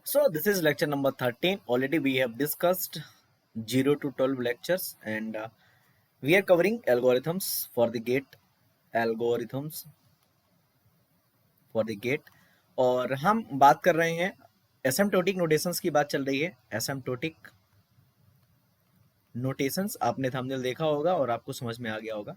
So this is lecture number 13. Already we have discussed 0 to 12 lectures and we are covering algorithms for the gate algorithms for the gate और हम बात कर रहे हैं asymptotic notations की बात चल रही है। एसिम्प्टोटिक नोटेशंस आपने थंबनेल देखा होगा और आपको समझ में आ गया होगा।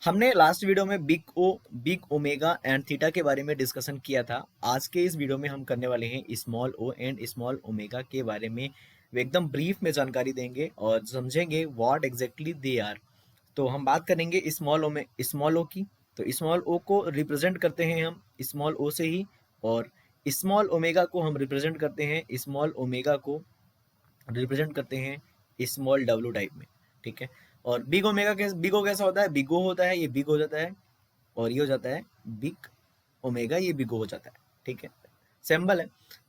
हमने लास्ट वीडियो में बिग ओमेगा एंड थीटा के बारे में डिस्कशन किया था। आज के इस वीडियो में हम करने वाले हैं small O and small omega के बारे में। वे एकदम ब्रीफ में जानकारी देंगे और समझेंगे व्हाट एग्जैक्टली दे आर। तो हम बात करेंगे स्मॉल ओ की। तो स्मॉल ओ को रिप्रेजेंट करते हैं हम स्मॉल ओ से ही, और स्मॉल ओमेगा को हम रिप्रेजेंट करते हैं स्मॉल डब्ल्यू टाइप में। ठीक है। और बिग ओ कैसा होता है? बिग ओ होता है, ये बिग हो जाता है, और ये हो जाता है बिग ओमेगा, ये बिग ओ हो जाता है। ठीक है, सिंबल है।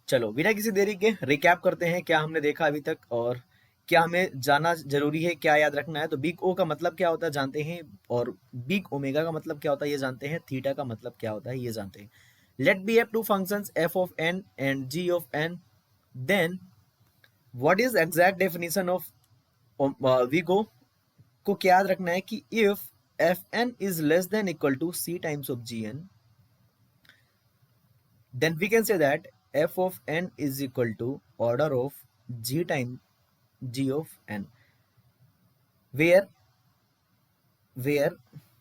चलो बिना किसी देरी के रिकैप करते हैं क्या हमने देखा अभी तक और क्या हमें जाना जरूरी है, क्या याद रखना है। तो बिग ओ का मतलब क्या होता है जानते हैं, और बिग ओमेगा का मतलब क्या होता है ये जानते हैं, थीटा का मतलब क्या होता है ये जानते हैं। Let be have two functions F of N and G of N, then what is exact definition of big O को क्या याद रखना है कि if F N is less than equal to C times of ji N, then we can say that f of n is equal to order of g time g of n, where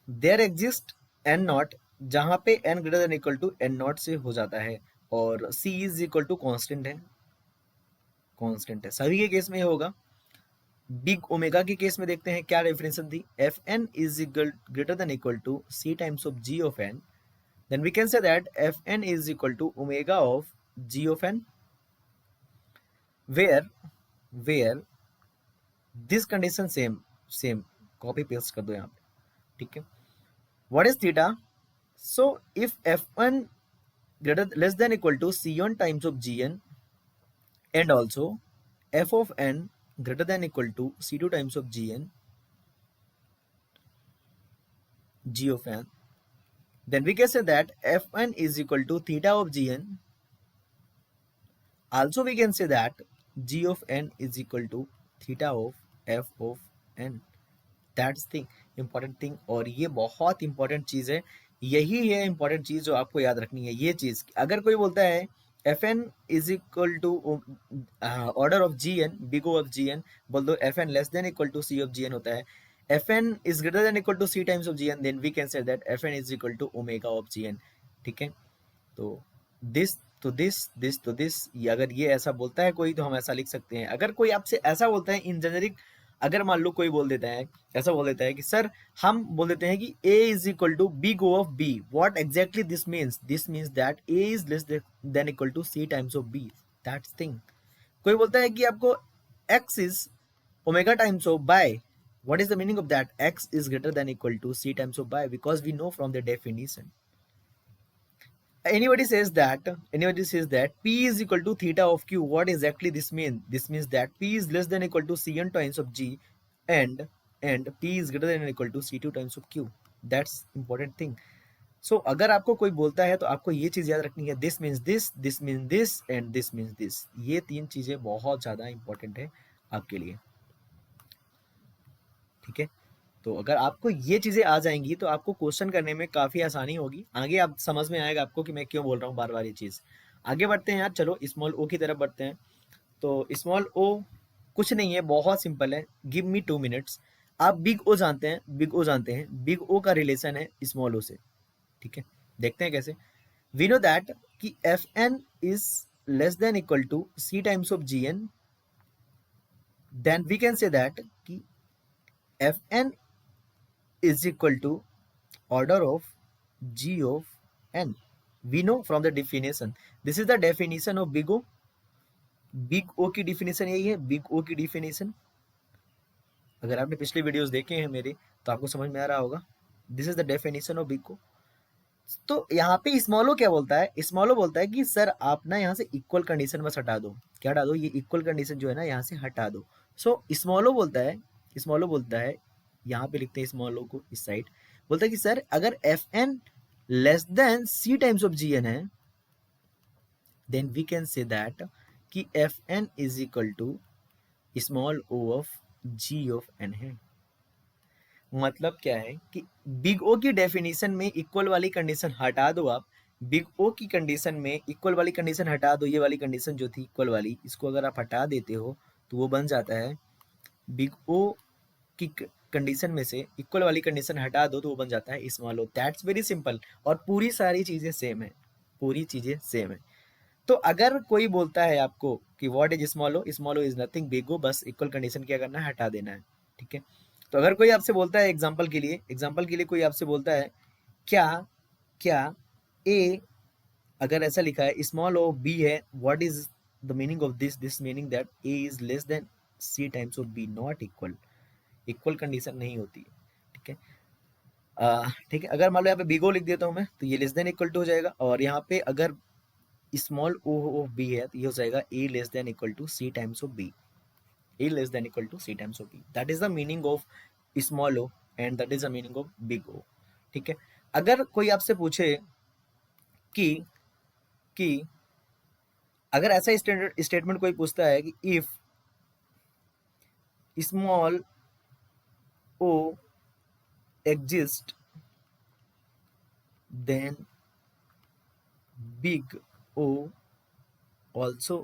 there exist n naught, जहां पे n greater than equal to n naught से हो जाता है, और c is equal to constant है सभी के केस में ये होगा। बिग ओमेगा के केस में देखते हैं क्या डेफिनेशन थी, f N is equal greater than equal to C times of ji of n, then we can say that fn is equal to omega of g of n, where this condition same copy paste कर दो यहाँ पे। ठीक है, what is theta? So if f1 greater less than equal to c1 times of gn, and also f of n greater than equal to c2 times of gn g of n, then we can say that f1 is equal to theta of gn. Also we can say that g of n is equal to theta of f of n. That's the important thing, और ये बहुत important चीज है। यही है important चीज जो आपको याद रखनी है। ये चीज अगर कोई बोलता है f N is equal to order of ji n, big O of ji n, बोल दो f N less than equal to c of ji n होता है, f N is greater than equal to C times of G N, then we can say that f N is equal to omega of ji n. ठीक है, तो this अगर ये ऐसा बोलता है कोई तो हम ऐसा लिख सकते हैं। अगर कोई आपसे ऐसा बोलता है इन जेनरिक, अगर मान लो कोई बोल देता है ऐसा बोल देता है कि सर हम बोल देते हैं कि a is equal to big O of b, what exactly this means that a is less than equal to c times of b, that's thing. कोई बोलता है कि आपको x is omega times of by, what is the meaning of that, x is greater than equal to c times of by, because we know from the definition. anybody says that p is equal to theta of q, what exactly this means that p is less than equal to cn times of g, and p is greater than equal to c2 times of q, that's important thing। so अगर आपको कोई बोलता है तो आपको ये चीज याद रखनी है, this means this and this means this. ये तीन चीजें बहुत ज्यादा इंपॉर्टेंट है आपके लिए। ठीक है, तो अगर आपको ये चीजें आ जाएंगी तो आपको क्वेश्चन करने में काफी आसानी होगी। आगे आप समझ में आएगा आपको कि मैं क्यों बोल रहा हूँ बार बार ये चीज। आगे बढ़ते हैं यार, चलो स्मॉल ओ की तरफ बढ़ते हैं। तो स्मॉल ओ कुछ नहीं है, बहुत सिंपल है, गिव मी 2 मिनट्स। आप बिग ओ जानते हैं, बिग ओ का रिलेशन है स्मॉल ओ से। ठीक है, देखते हैं कैसे। वी नो दैट कि F N is less than equal to C times of G N, then we can say that कि F N is equal to order of g of n. We know from the definition. This is the definition of big O. Big O की definition यही है, big O की definition. अगर आपने पिछले videos देखे हैं मेरे तो आपको समझ में आ रहा होगा। This is the definition of big O. तो यहाँ पे स्मॉलो क्या बोलता है, स्मॉलो बोलता है कि सर आप ना यहाँ से इक्वल कंडीशन बस हटा दो। क्या हटा दो? ये इक्वल कंडीशन जो है ना यहाँ से हटा दो। सो स्मॉलो बोलता है, यहाँ पे लिखते हैं स्मॉलो को इस साइड, बोलता है कि सर अगर F N less than C times of G N है, then we can say that कि F N is equal to small O of ji of N है। मतलब क्या है कि बिग ओ की डेफिनेशन में इक्वल वाली कंडीशन हटा दो आप, बिग ओ की कंडीशन में इक्वल वाली कंडीशन हटा दो, ये वाली कंडीशन जो थी इक्वल वाली, इसको अगर आप हटा देते हो तो वो बन जाता है बिग ओ की कंडीशन में से इक्वल वाली कंडीशन हटा दो तो वो बन जाता है small o. That's very simple. और पूरी सारी चीजें सेम है, पूरी चीजें सेम है। तो अगर कोई बोलता है आपको कि what is small o is nothing, big O बस इक्वल कंडीशन क्या करना है, हटा देना है। ठीक है। तो अगर कोई आपसे बोलता है एग्जांपल के लिए कोई आपसे बोलता है क्या क्या ए, अगर ऐसा लिखा है स्मॉल ओ बी है, what is the meaning of this meaning that a is less than C times of b, not equal, equal condition नहीं होती है। ठीक है। ठीक है, अगर मान लो यहाँ पे बिग ओ लिख देता हूँ मैं तो ये लेस देन इक्वल टू हो जाएगा, और यहाँ पे अगर स्मॉल ओ ऑफ बी है तो ये हो जाएगा A less than equal to C times of B, A less than equal to C times of B. That is the meaning of small O and that is the meaning of big O. ठीक है। अगर कोई आपसे पूछे कि कि अगर ऐसा स्टेटमेंट कोई पूछता है कि if small O exist then big O also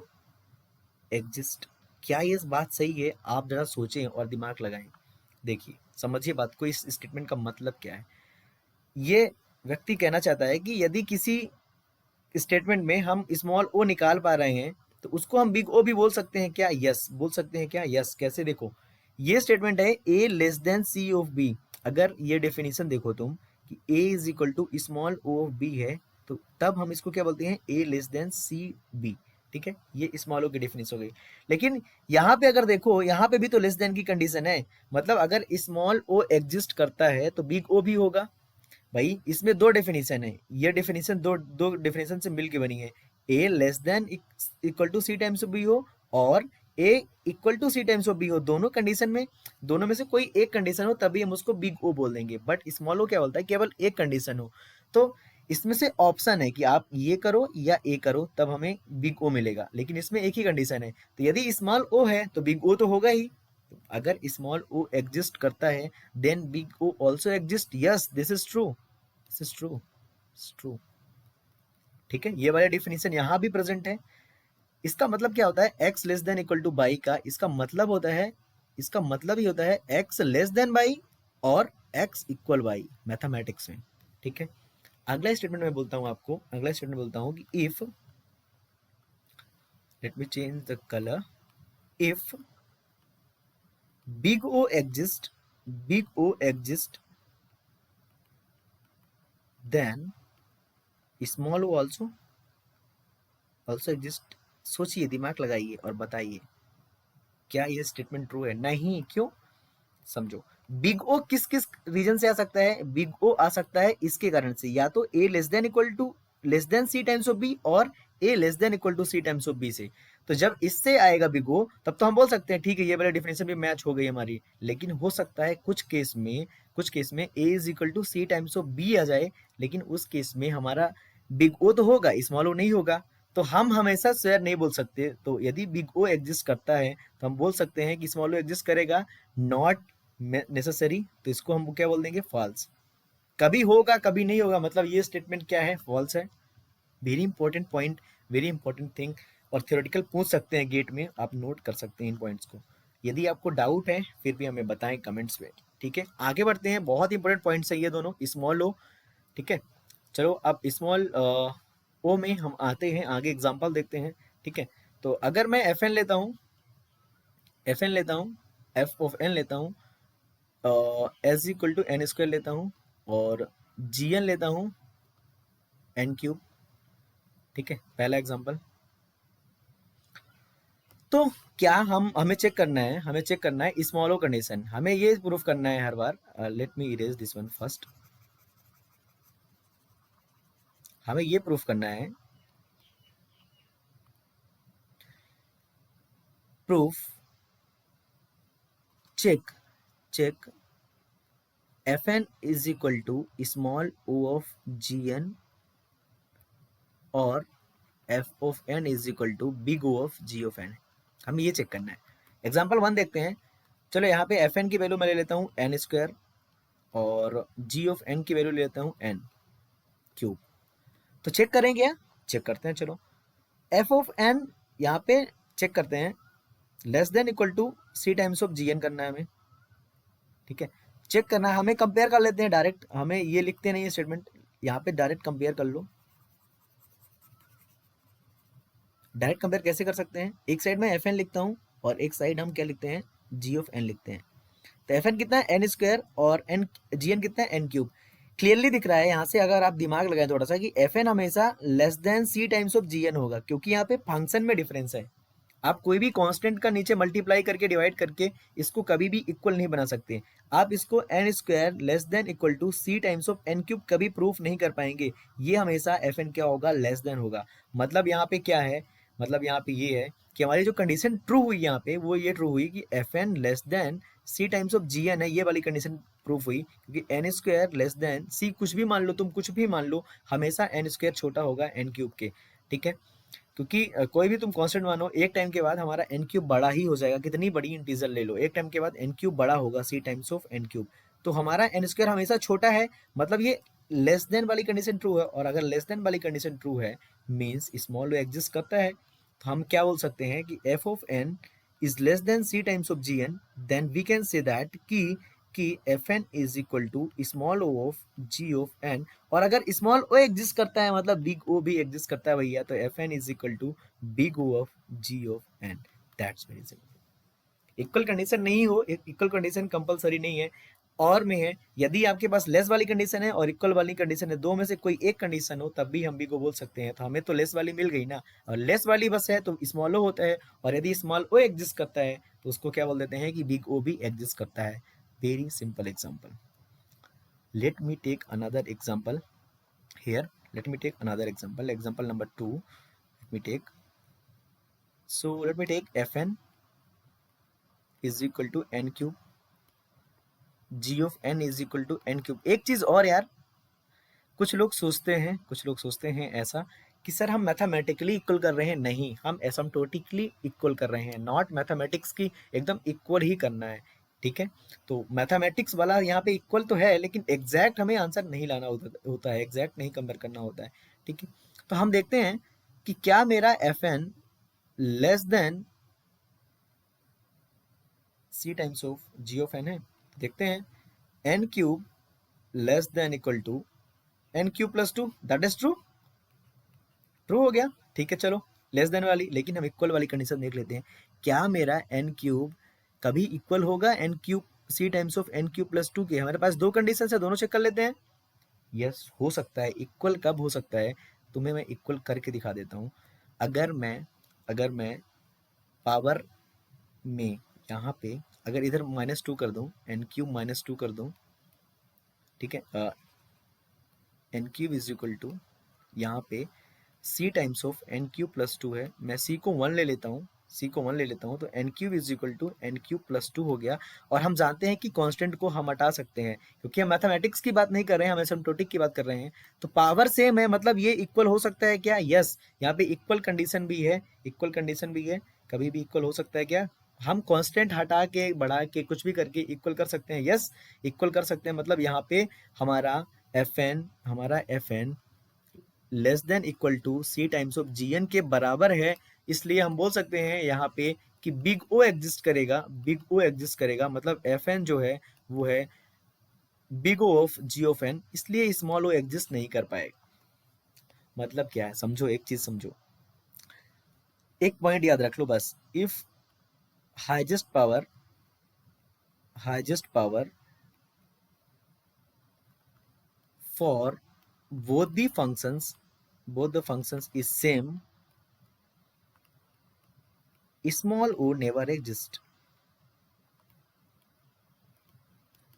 exist, क्या ये बात सही है? आप जरा सोचें और दिमाग लगाएं। देखिए समझिए बात को, इस स्टेटमेंट का मतलब क्या है। ये व्यक्ति कहना चाहता है कि यदि किसी स्टेटमेंट में हम स्मॉल ओ निकाल पा रहे हैं तो उसको हम बिग ओ भी बोल सकते हैं क्या? यस बोल सकते हैं क्या? यस। कैसे? देखो ये स्टेटमेंट है A less than C of B. अगर ये डेफिनेशन देखो तुम कि A is equal to small O of B है, तो तब हम इसको क्या बोलते हैं? A less than C B. ठीक है, ये स्मॉल ओ की डेफिनेशन हो गई। लेकिन यहाँ पे अगर देखो, यहाँ पे भी तो लेस देन की कंडीशन है, मतलब अगर स्मॉल ओ एग्जिस्ट करता है तो बिग ओ भी होगा। भाई इसमें दो डेफिनेशन है, ये डेफिनेशन दो दो डेफिनेशन से मिलके बनी है। A less than equal to C times of B हो और A equal to C times of B हो, दोनों कंडीशन में, दोनों में से कोई एक कंडीशन हो तभी हम उसको बिग ओ बोल देंगे। बट स्मॉल ओ क्या बोलता है? केवल एक कंडीशन हो। तो इसमें से ऑप्शन है कि आप ये करो या ए करो तब हमें बिग ओ मिलेगा, लेकिन इसमें एक ही कंडीशन है। तो यदि स्मॉल ओ है तो बिग ओ तो होगा ही। अगर स्मॉल ओ एग्जिस्ट करता है then big O also exist. Yes this is true, this is true, true. ठीक है, ये वाला डिफिनीशन यहाँ भी प्रेजेंट है। इसका मतलब क्या होता है? X less than equal two by का इसका मतलब होता है, इसका मतलब ही होता है एक्स लेस देन बाई और एक्स इक्वल बाई मैथमेटिक्स में। ठीक है। अगला स्टेटमेंट मैं बोलता हूँ आपको, अगला स्टेटमेंट बोलता हूँ कि if, let me change the colour, if big O exist, big O exist then small o also also exist. सोचिए, दिमाग लगाइए और बताइए क्या ये स्टेटमेंट ट्रू है? नहीं। क्यों? समझो। बिग ओ किस किस रीजन से आ सकता है? बिग ओ आ सकता है इसके कारण से, या तो A less than equal to less than C times of B और A less than equal to C times of B से। तो जब इससे आएगा बिग ओ तब तो हम बोल सकते हैं ठीक है ये वाला डिफिनेशन भी मैच हो गई हमारी। लेकिन हो सकता है कुछ केस में, कुछ केस में A is equal to C times of B आ जाए, लेकिन उस केस में हमारा बिग ओ तो होगा, स्मॉल ओ नहीं होगा। तो हम हमेशा शेयर नहीं बोल सकते। तो यदि बिग ओ एग्जिस्ट करता है तो हम बोल सकते हैं कि स्मॉल ओ एग्जिस्ट करेगा, नॉट नेसेसरी। तो इसको हम क्या बोल देंगे? फॉल्स। कभी होगा कभी नहीं होगा, मतलब ये स्टेटमेंट क्या है? फॉल्स है। Very important point, very important thing. और थियोरेटिकल पूछ सकते हैं गेट में, आप नोट कर सकते हैं इन पॉइंट्स को। यदि आपको डाउट है फिर भी हमें बताएं कमेंट्स में। ठीक है, आगे बढ़ते हैं। बहुत इंपॉर्टेंट पॉइंट्स है ये दोनों, स्मॉल ओ। ठीक है, चलो अब स्मॉल ओ में हम आते हैं, आगे एग्जांपल देखते हैं। ठीक है, तो अगर मैं एफ एन लेता हूँ, एफ एन लेता हूँ, एफ ऑफ एन लेता हूँ, s equal to n square लेता हूँ और जी एन लेता हूँ एन क्यूब। ठीक है, पहला एग्जांपल। तो क्या हमें चेक करना है, हमें चेक करना है स्मॉल ओ कंडीशन, हमें ये प्रूफ करना है हर बार। Let me erase this one first. हमें ये प्रूफ करना है, proof, check, check F N is equal to small O of ji N और F of N is equal to big O of ji of N. हमें ये check करना है। Example 1 देखते हैं। चलो यहाँ पे एफ एन की वैल्यू मैं ले लेता हूँ एन स्क्वायर और जी ऑफ एन की वैल्यू ले लेता हूँ एन क्यूब। तो चेक करेंगे क्या? चेक करते हैं। चलो एफ ऑफ एन यहाँ पे चेक करते हैं, less than equal to C times of ji n करना है हमें। ठीक है, चेक करना है हमें, कंपेयर कर लेते हैं डायरेक्ट। हमें ये लिखते नहीं है स्टेटमेंट, यहाँ पे डायरेक्ट कंपेयर कर लो। डायरेक्ट कंपेयर कैसे कर सकते हैं? एक साइड में एफ एन लिखता हूँ और एक साइड हम क्या लिखते हैं, जी ऑफ एन लिखते हैं। तो एफ एन कितना है एन स्क्वायर और एन जी एन कितना है एन क्यूब। क्लियरली दिख रहा है यहाँ से, अगर आप दिमाग लगाएं थोड़ा सा, कि एफ एन हमेशा less than C times of ji n होगा, क्योंकि यहाँ पे फंक्शन में डिफरेंस है। आप कोई भी कांस्टेंट का नीचे मल्टीप्लाई करके डिवाइड करके इसको कभी भी इक्वल नहीं बना सकते। आप इसको n square less than equal to C times of N cube कभी प्रूफ नहीं कर पाएंगे। ये हमेशा एफ एन क्या होगा, लेस देन होगा। मतलब यहाँ पे क्या है, मतलब यहाँ पे ये है कि हमारी जो कंडीशन ट्रू हुई यहाँ पे, वो ये ट्रू हुई कि F N less than C times of G N है। ये वाली कंडीशन प्रूफ हुई, क्योंकि n square less than c, कुछ भी मान लो तुम, कुछ भी मान लो, हमेशा एन स्क्वायर छोटा होगा एन क्यूब के। ठीक है, क्योंकि कोई भी तुम कांस्टेंट मानो, एक टाइम के बाद हमारा एन क्यूब बड़ा ही हो जाएगा। कितनी बड़ी इंटीजर ले लो, एक टाइम के बाद एन क्यूब बड़ा होगा C times of N cube. तो हमारा एन स्क्वायर हमेशा छोटा है, मतलब ये लेस देन वाली कंडीशन ट्रू है। और अगर लेस देन वाली कंडीशन ट्रू है, मीन्स स्मॉल ओ एग्जिस्ट करता है। तो हम क्या बोल सकते हैं कि F of N is less than C times of G N, then we can say that कि F N is equal to small O of ji of n. और अगर स्मॉल ओ एग्जिस्ट करता है, मतलब बिग ओ भी एग्जिस्ट करता है भैया, तो f N is equal to big O of ji of n. That's very simple. Equal condition नहीं हो, इक्वल कंडीशन कंपलसरी नहीं है, और में है। यदि आपके पास लेस वाली कंडीशन है और इक्वल वाली कंडीशन है, दो में से कोई एक कंडीशन हो, तब भी हम भी को बोल सकते हैं। तो हमें तो लेस वाली मिल गई ना, और लेस वाली बस है तो स्मॉल ओ होता है। और यदि स्मॉल ओ एग्जिस्ट करता है तो उसको क्या बोल देते हैं कि बिग ओ भी एग्जिस्ट करता है। Very simple example. Let me take another example here. Let me take another example. Example number 2. Let me take. So let me take Fn is equal to n cube. G of n is equal to n cube. एक चीज और यार, कुछ लोग सोचते हैं ऐसा कि सर हम मैथमेटिकली इक्वल कर रहे हैं। नहीं, हम एसिम्प्टोटिकली इक्वल कर रहे हैं। नॉट मैथमेटिक्स की एकदम इक्वल ही करना है। ठीक है, तो मैथमेटिक्स वाला यहाँ पे इक्वल तो है, लेकिन एग्जैक्ट हमें आंसर नहीं लाना होता है, एग्जैक्ट नहीं कंपेयर करना होता है। ठीक है, तो हम देखते हैं कि क्या मेरा F N less than C times of ji of N है। देखते हैं, n cube less than equal to N cube plus two, that is true. True हो गया। ठीक है, चलो लेस देन वाली, लेकिन हम इक्वल वाली कंडीशन देख लेते हैं। क्या मेरा एन क्यूब कभी इक्वल होगा n cube c times of N cube plus two के? हमारे पास दो कंडीशन है, दोनों चेक कर लेते हैं। यस, हो सकता है। इक्वल कब हो सकता है, तुम्हें मैं इक्वल करके दिखा देता हूँ। अगर मैं पावर में यहाँ पे अगर इधर -2 कर दूँ, एन क्यूब -2 कर दूँ, ठीक है, N cube is equal to यहाँ पे C times of N cube plus two है। मैं सी को 1 ले लेता हूँ, तो N cube is equal to N cube plus two हो गया। और हम जानते हैं कि कांस्टेंट को हम हटा सकते हैं, क्योंकि हम मैथमेटिक्स की बात नहीं कर रहे हैं, हम एसिम्प्टोटिक की बात कर रहे हैं। तो पावर से मैं, मतलब ये इक्वल हो सकता है क्या? यस, यहाँ पे इक्वल कंडीशन भी है, कभी भी इक्वल हो सकता है क्या? हम कांस्टेंट हटा के, बढ़ा के, कुछ भी करके इक्वल कर सकते हैं। यस, इक्वल कर सकते हैं। मतलब यहाँ पे हमारा f N less than equal to C times of ji n के बराबर है। इसलिए हम बोल सकते हैं यहाँ पे कि बिग ओ एग्जिस्ट करेगा। मतलब एफ एन जो है वो है big O of ji of n, इसलिए स्मॉल ओ एग्जिस्ट नहीं कर पाएगा। मतलब क्या है, समझो, एक चीज समझो, एक पॉइंट याद रख लो बस। If highest power for both the functions is same, small o never exist।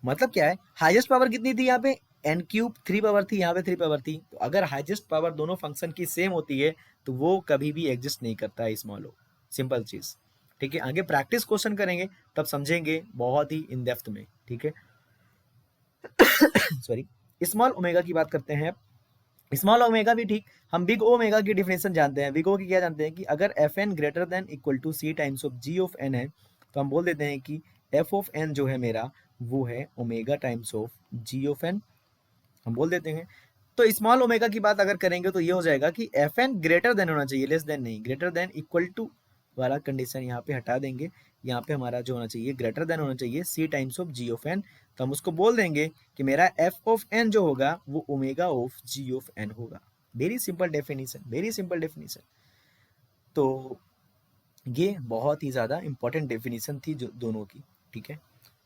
मतलब क्या है, हाईएस्ट पावर कितनी थी यहाँ पे, एन क्यूब 3 पावर थी, यहाँ पे 3 पावर थी। तो अगर हाईएस्ट पावर दोनों फंक्शन की सेम होती है तो वो कभी भी एग्जिस्ट नहीं करता है स्मॉल ओ। सिंपल चीज। ठीक है, आगे प्रैक्टिस क्वेश्चन करेंगे तब समझेंगे बहुत ही इन डेप्थ में। ठीक है, सॉरी। स्मॉल ओमेगा की बात करते हैं। स्मॉल ओमेगा भी ठीक, हम बिग ओमेगा की डिफिनेशन जानते हैं। बिग ओ की क्या जानते हैं कि अगर F N greater than equal to C times of ji of N है, तो हम बोल देते हैं कि एफ ऑफ एन जो है मेरा वो है omega times of ji of n, हम बोल देते हैं। तो स्मॉल ओमेगा की बात अगर करेंगे तो ये हो जाएगा कि एफ एन ग्रेटर देन होना चाहिए, लेस देन नहीं, ग्रेटर देन इक्वल टू वाला कंडीशन यहाँ पे हटा देंगे। यहाँ पे हमारा जो होना चाहिए ग्रेटर देन होना चाहिए सी times of ji of N, तो हम उसको बोल देंगे कि मेरा एफ ऑफ एन जो होगा वो omega of ji of N होगा। Very simple definition, very simple definition. तो ये बहुत ही ज़्यादा इंपॉर्टेंट डेफिनेशन थी जो दोनों की, ठीक है।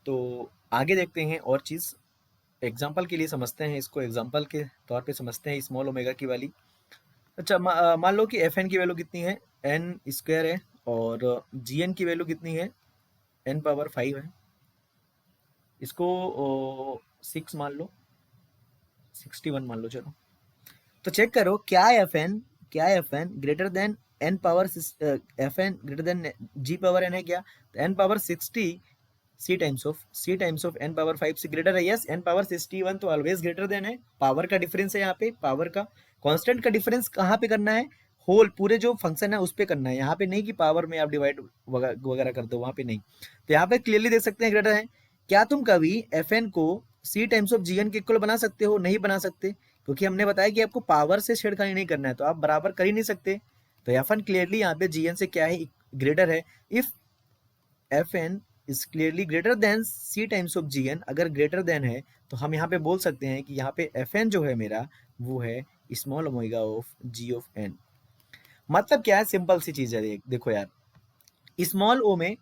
तो आगे देखते हैं और चीज़, एग्जाम्पल के लिए समझते हैं इसको, एग्जाम्पल के तौर पे समझते हैं स्मॉल ओमेगा की वाली। अच्छा, मान लो कि एफ एन की वैल्यू कितनी है, एन स्क्वायर है, और जी एन की वैल्यू कितनी है, एन पावर 5 है। इसको 6 मान लो, 61 मान लो, चलो। तो चेक करो क्या F N greater than N power, F N greater than G power N है क्या, तो N power 60 C times of N power 5 से ग्रेटर है। यस, एन पावर 61 तो ऑलवेज ग्रेटर देन है, पावर का डिफरेंस है यहाँ पे, पावर का कांस्टेंट का डिफरेंस कहाँ पे करना है, होल पूरे जो फंक्शन है उस पे करना है, यहाँ पे नहीं कि पावर में आप डिवाइड वगैरह कर दो, वहां पे नहीं। तो यहाँ पे क्लियरली देख सकते हैं ग्रेटर है। क्या तुम कभी एफ एन को सी टाइम्स ऑफ जी एन के इक्वल बना सकते हो, नहीं बना सकते, क्योंकि हमने बताया कि आपको पावर से छेड़खानी नहीं करना है, तो आप बराबर कर ही नहीं सकते। तो एफ एन क्लियरली यहाँ पे जी एन से क्या है, ग्रेटर है। If F N is clearly greater than C times of ji n, अगर ग्रेटर देन है तो हम यहाँ पे बोल सकते हैं कि यहाँ पे एफ एन जो है मेरा वो है small omega of ji of n. मतलब क्या है, सिंपल सी चीज है, देखो यार, स्मॉल ओ में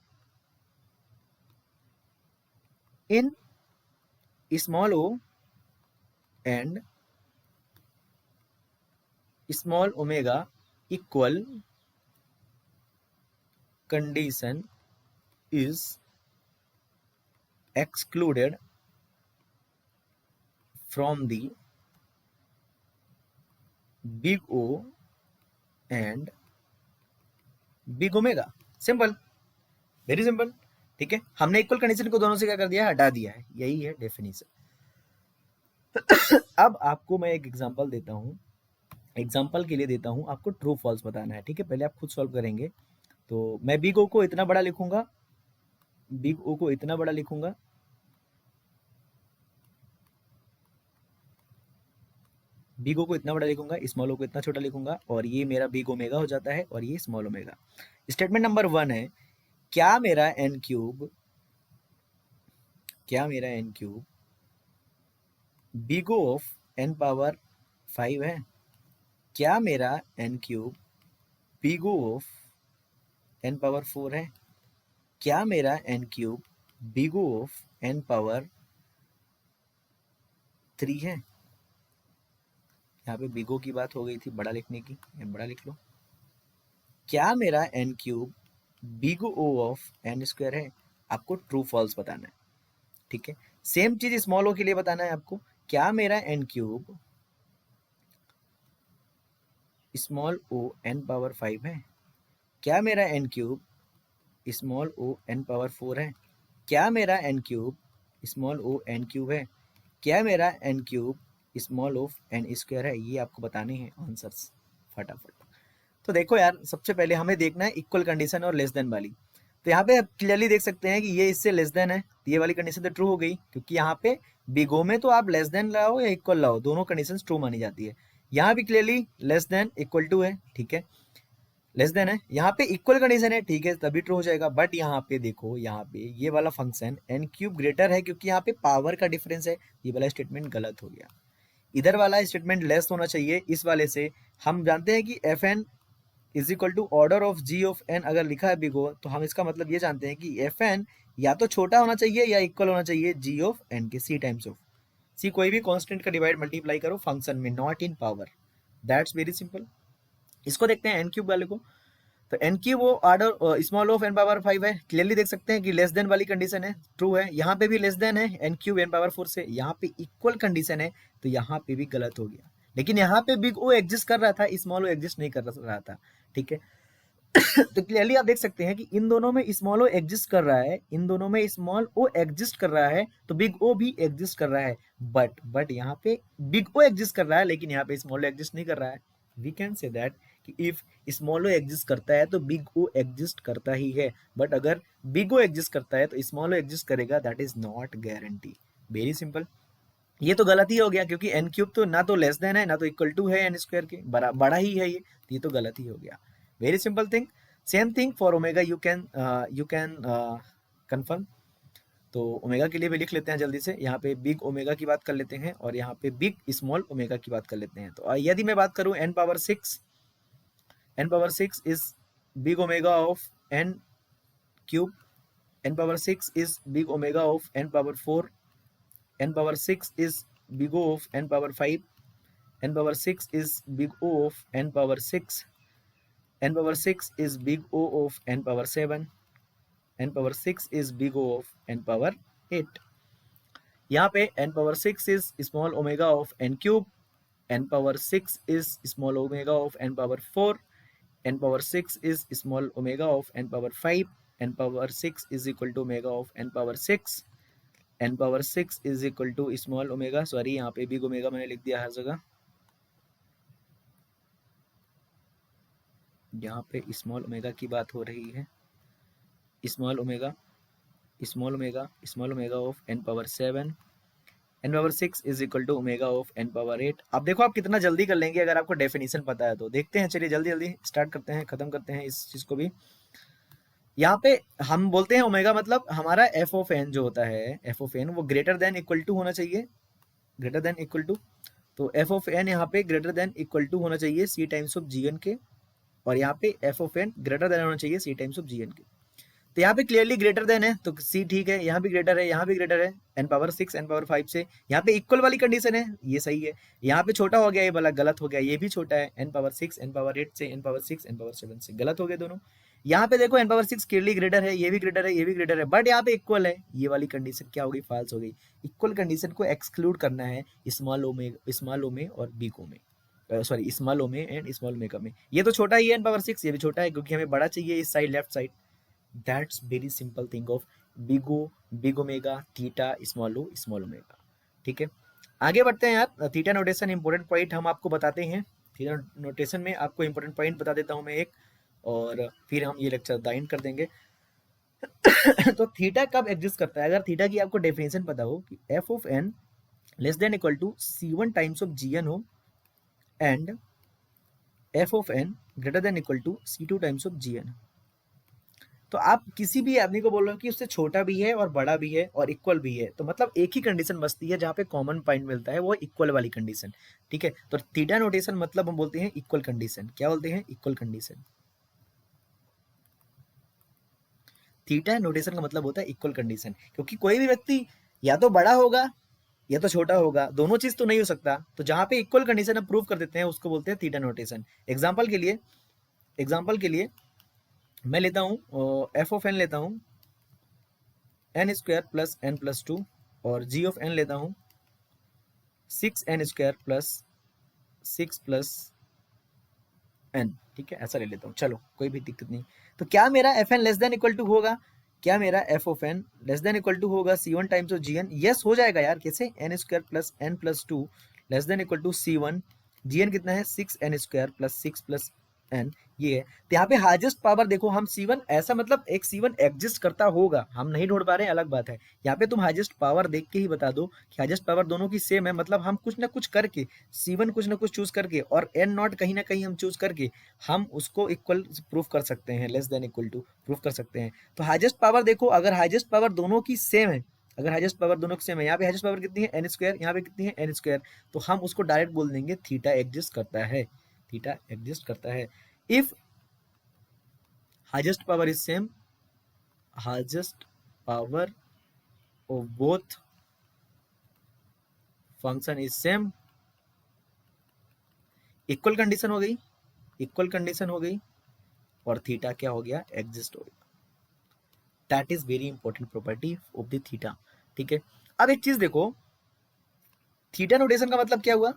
in small O and small omega equal condition is excluded from the big O and big omega। Simple, very simple, ठीक है। हमने इक्वल कंडीशन को दोनों से क्या कर दिया है, हटा दिया है, यही है डेफिनेशन। अब आपको मैं एक एग्जांपल देता हूँ, एग्जांपल के लिए देता हूँ, आपको ट्रू फॉल्स बताना है, ठीक है। पहले आप खुद सॉल्व करेंगे। तो मैं बिग ओ को इतना बड़ा लिखूंगा, बिग ओ को इतना बड़ा लिखूंगा, बिग ओ को इतना बड़ा लिखूंगा, स्मॉल ओ को इतना छोटा लिखूंगा, और ये मेरा बिग ओमेगा हो जाता है और ये स्मॉल ओमेगा। स्टेटमेंट नंबर 1 है, क्या मेरा एन क्यूब, क्या मेरा n cube big O of N power 5 है, क्या मेरा n cube big O of N power 4 है, क्या मेरा n cube big O of N power 3 है। यहाँ पे बिगो की बात हो गई थी बड़ा लिखने की, बड़ा लिख लो। क्या मेरा n cube big O of n square है, आपको ट्रू फॉल्स बताना है, ठीक है। सेम चीज स्मॉल ओ के लिए बताना है आपको, क्या मेरा n cube small o n power 5 है, क्या मेरा n cube small o n power 4 है, क्या मेरा n cube small o n cube है, क्या मेरा n cube small of n square है। ये आपको बताने हैं आंसर्स फटाफट। तो देखो यार, सबसे पहले हमें देखना है इक्वल कंडीशन और लेस देन वाली। तो यहाँ पे आप क्लियरली देख सकते हैं कि ये इससे लेस देन है, तो ये वाली कंडीशन तो ट्रू हो गई, क्योंकि यहाँ पे बिगो में तो आप लेस देन लाओ या इक्वल लाओ, दोनों कंडीशन ट्रू मानी जाती है। यहाँ भी clearly less than equal to है, ठीक है, लेस देन है, यहाँ पे इक्वल कंडीशन है, ठीक है, तभी ट्रू हो जाएगा। बट यहाँ पे देखो, यहाँ पे ये वाला फंक्शन एन क्यूब ग्रेटर है, क्योंकि यहाँ पे पावर का डिफरेंस है, ये वाला स्टेटमेंट गलत हो गया। इधर वाला स्टेटमेंट लेस होना चाहिए, इस वाले से हम जानते हैं कि F N is equal to order of ji of n अगर लिखा है बिगो, तो हम इसका मतलब ये जानते हैं कि एफ एन या तो छोटा होना चाहिए या इक्वल होना चाहिए जी ऑफ एन के, सी टाइम्स ऑफ सी, कोई भी कांस्टेंट का डिवाइड मल्टीप्लाई करो फंक्शन में, not in power, that's very simple. इसको देखते हैं एन क्यूब वाले को। तो एन क्यूब वो order small of N power 5 है, क्लियरली देख सकते हैं कि लेस देन वाली कंडीशन है, ट्रू है। यहाँ पे भी लेस देन है एन क्यूब एन पावर 4 से, यहाँ पे इक्वल कंडीशन है, तो यहाँ पे भी गलत हो गया। लेकिन यहाँ पे बिग ओ एग्जिस्ट कर रहा था, स्मॉल ओ एग्जिस्ट नहीं कर रहा था, ठीक है। तो क्लियरली आप देख सकते हैं कि इन दोनों में स्मॉल ओ एग्जिस्ट कर रहा है, इन दोनों में स्मॉल ओ एग्जिस्ट कर रहा है, तो बिग ओ भी एग्जिस्ट कर रहा है। बट यहाँ पे बिग ओ एग्जिस्ट कर रहा है, लेकिन यहाँ पे स्मॉल ओ एग्जिस्ट नहीं कर रहा है। वी कैन से दैट कि इफ स्मॉल ओ एग्जिस्ट करता है तो बिग ओ एग्जिस्ट करता ही है, बट अगर बिग ओ एग्जिस्ट करता है तो स्मॉल ओ एग्जिस्ट करेगा, that is not guarantee. Very simple. ये तो गलत ही हो गया, क्योंकि एन क्यूब तो ना तो लेस देन है ना तो इक्वल टू है एन स्क्वायर के, बड़ा ही है ये तो गलत ही हो गया। Very simple thing. Same thing for omega, you can confirm. तो ओमेगा के लिए भी लिख लेते हैं जल्दी से, यहाँ पे बिग ओमेगा की बात कर लेते हैं और यहाँ पे बिग स्मॉल ओमेगा की बात कर लेते हैं। तो यदि मैं बात करूँ n power six is big omega of N cube, n power 6 is big omega of n power 4, n power 6 is big O of n power 5, n power 6 is big O of n power 6, n power 6 is big O of n power 7, n power 6 is big O of n power 8। यहाँ पे n power 6 is small omega of n cube, n power 6 is small omega of n power 4, n power 6 is small omega of n power 5, n power 6 is equal to omega of n power 6, n power 6 is equal to small omega, sorry यहाँ पे big omega मैंने लिख दिया हर जगह, यहाँ पे small omega की बात हो रही है। Small omega small omega small omega of n power 7, n power 6 is equal to omega of n power 8। अब देखो आप कितना जल्दी कर लेंगे अगर आपको डेफिनेशन पता है तो। देखते हैं, चलिए जल्दी जल्दी स्टार्ट करते हैं, खत्म करते हैं इस चीज को भी। यहाँ पे हम बोलते हैं ओमेगा मतलब हमारा एफ ऑफ एन जो होता है, एफ ऑफ एन वो ग्रेटर देन इक्वल टू होना चाहिए, ग्रेटर देन इक्वल टू। तो एफ ऑफ एन यहाँ पे ग्रेटर देन इक्वल टू होना चाहिए सी टाइम्स ऑफ जी एन के, और यहाँ पे f of N greater than होना चाहिए सी टाइम्स ऑफ जी एन के। तो यहाँ पे क्लियरली ग्रेटर देन है तो सी ठीक है, यहाँ भी ग्रेटर है, यहाँ भी ग्रेटर है, n पावर 6 n पावर 5 से, यहाँ पे इक्वल वाली कंडीशन है, ये सही है। यहाँ पे छोटा हो गया, ये वाला गलत हो गया, ये भी छोटा है, n पावर 6 n पावर 8 से, n पावर 6 n पावर 7 से, गलत हो गए दोनों। यहाँ पे देखो n पावर 6 क्लियरली ग्रेटर है, ये भी ग्रेटर है, ये भी ग्रेटर है, बट यहाँ पे इक्वल है, ये वाली कंडीशन क्या होगी, फॉल्स हो गई। इक्वल कंडीशन को एक्सक्लूड करना है स्मॉल ओ में और बिग ओ में, सॉरी स्मॉल ओ में एंड स्मॉल ओमेगा में। ये तो छोटा ही है n पावर 6, ये भी छोटा है, क्योंकि हमें बड़ा चाहिए इस side, left side. That's very simple thing of big O, big omega, theta, small O, small omega. ठीक है, आगे बढ़ते हैं यार। थीटा नोटेशन इंपॉर्टेंट पॉइंट हम आपको बताते हैं। थीटा नोटेशन में आपको इंपॉर्टेंट पॉइंट बता देता हूं मैं एक, और फिर हम ये लेक्चर दाइन कर देंगे। तो थीटा कब एग्जिस्ट करता है, अगर थीटा की आपको डेफिनेशन पता हो कि F of N less than equal to C1 times of ji N हो, and F of N greater than equal to C2 times of ji N, तो आप किसी भी आदमी को बोल रहे हो कि उससे छोटा भी है और बड़ा भी है और इक्वल भी है, तो मतलब एक ही कंडीशन बचती है जहाँ पे कॉमन पॉइंट मिलता है, वो इक्वल वाली कंडीशन। ठीक है, तो थीटा नोटेशन मतलब हम बोलते हैं इक्वल कंडीशन। क्या बोलते हैं, इक्वल कंडीशन। थीटा नोटेशन का मतलब होता है इक्वल कंडीशन, क्योंकि कोई भी व्यक्ति या तो बड़ा होगा या तो छोटा होगा, दोनों चीज तो नहीं हो सकता। तो जहाँ पे इक्वल कंडीशन हम प्रूव कर देते हैं उसको बोलते हैं थीटा नोटेशन। एग्जाम्पल के लिए मैं लेता हूँ एफ ऑफ एन लेता हूँ n² प्लस n+2, और g ऑफ n लेता हूँ 6n² प्लस 6 प्लस n। ठीक है, ऐसा ले लेता हूँ, चलो कोई भी दिक्कत नहीं। तो क्या मेरा F N less than equal to होगा, क्या मेरा F of N less than equal to होगा C1 times of ji N? Yes हो जाएगा यार, कैसे, n² plus n+2 less than equal to C1, G N कितना है 6n² प्लस 6 प्लस n, ये है। तो यहाँ पे हाईएस्ट पावर देखो, हम C1 ऐसा मतलब एक C1 एग्जिस्ट करता होगा, हम नहीं ढूंढ पा रहे हैं, अलग बात है। यहाँ पे तुम हाईएस्ट पावर देख के ही बता दो कि हाईएस्ट पावर दोनों की सेम है, मतलब हम कुछ ना कुछ करके C1 कुछ ना कुछ चूज करके और n नॉट कहीं ना कहीं हम चूज करके हम उसको इक्वल प्रूफ कर सकते हैं, less than equal to proof कर सकते हैं। तो हाईएस्ट पावर देखो, अगर हाईएस्ट पावर दोनों की सेम है, अगर हाईएस्ट पावर दोनों की सेम है, यहाँ पे हाईएस्ट पावर कितनी है n², यहाँ पे कितनी है n², तो हम उसको डायरेक्ट बोल देंगे थीटा एग्जिस्ट करता है, थीटा एग्जिस्ट करता है। If highest power is same, highest power of both function is same, equal condition हो गई, इक्वल कंडीशन हो गई, और थीटा क्या हो गया, एग्जिस्ट हो गया। That is very important property of the theta. ठीक है, अब एक चीज देखो, थीटा नोटेशन का मतलब क्या हुआ,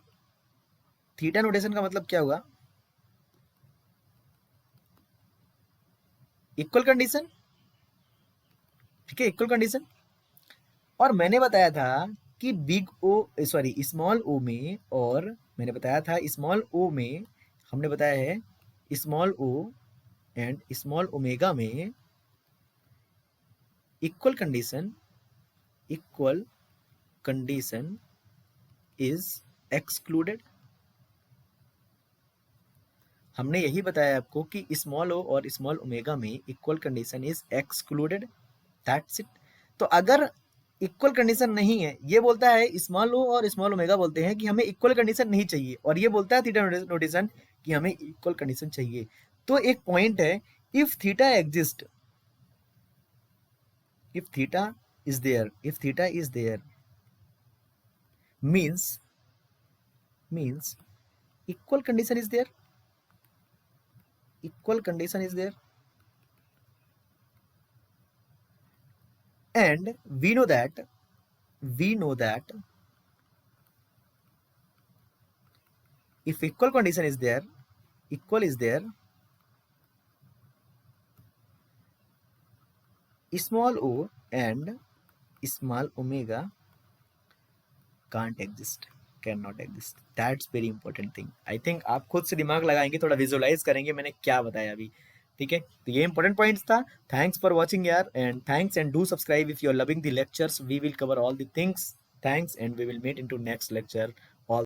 थीटा नोटेशन का मतलब क्या हुआ, इक्वल कंडीशन, ठीक है, इक्वल कंडीशन। और मैंने बताया था कि बिग ओ, सॉरी स्मॉल ओ में, और मैंने बताया था स्मॉल ओ में, हमने बताया है small O and small omega में equal condition, equal condition is excluded. हमने यही बताया आपको कि स्मॉल ओ और स्मॉल ओमेगा में equal condition is excluded, that's it. तो अगर इक्वल कंडीशन नहीं है, ये बोलता है स्मॉल ओ और स्मॉल ओमेगा बोलते हैं कि हमें इक्वल कंडीशन नहीं चाहिए, और ये बोलता है थीटा नोटेशन कि हमें इक्वल कंडीशन चाहिए। तो एक पॉइंट है, if theta exist, if theta is there, if theta is there means equal condition is there, equal condition is there, and we know that if equal condition is there, equal is there, small o and small omega can't exist, cannot exist, that's very important thing। I think आप खुद से दिमाग लगाएंगे, थोड़ा visualise करेंगे मैंने क्या बताया अभी, ठीक है। तो ये इंपॉर्टेंट पॉइंट्स था। थैंक्स फॉर वॉचिंग यार, and thanks and do subscribe if you are loving the lectures, we will cover all the things. Thanks and we will meet into next lecture.